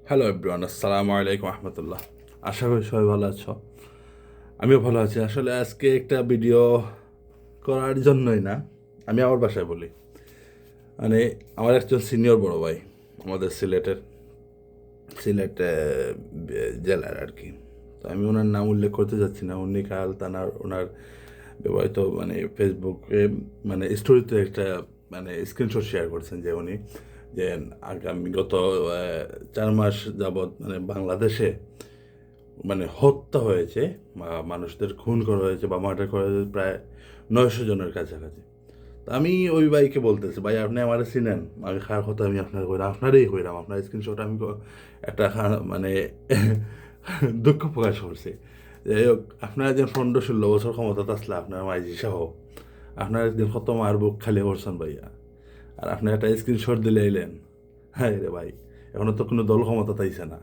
Hello everyone, আসসালামু আলাইকুম রহমতুল্লাহ। আশা করি সবাই ভালো আছো। আমিও ভালো আছি। আসলে আজকে একটা ভিডিও করার জন্যই না, আমি আমার বাসায় বলি, মানে আমার একজন সিনিয়র বড় ভাই আমাদের সিলেট জেলার আর কি। তো আমি ওনার নাম উল্লেখ করতে যাচ্ছি না। উনি কাল ওনার ব্যবহৃত ফেসবুকে স্টোরিতে একটা স্ক্রিনশট শেয়ার করছেন যে উনি যে আগামী গত 4 মাস যাবৎ বাংলাদেশে হত্যা হয়েছে বা মানুষদের খুন করা হয়েছে বা মার্ডার করা হয়েছে প্রায় 900 জনের কাছাকাছি। তো আমি ওই ভাইকে বলতেছি, ভাই আপনি আমার চিনেন, আমি খার কথা আমি আপনার কইলাম, আপনারই কইলাম, আপনার স্ক্রিনশট আমি একটা দুঃখ প্রকাশ করছি। যাই হোক, আপনার একদিন 15-16 বছর ক্ষমতা আসলে আপনার মাইজি সহ আপনার একদিন কত মার বুক খালি করছেন ভাইয়া, আর আপনি একটা স্ক্রিনশট দিলে এলেন। হ্যাঁ রে ভাই, এখনো তো কোনো দল ক্ষমতা তাইছে না।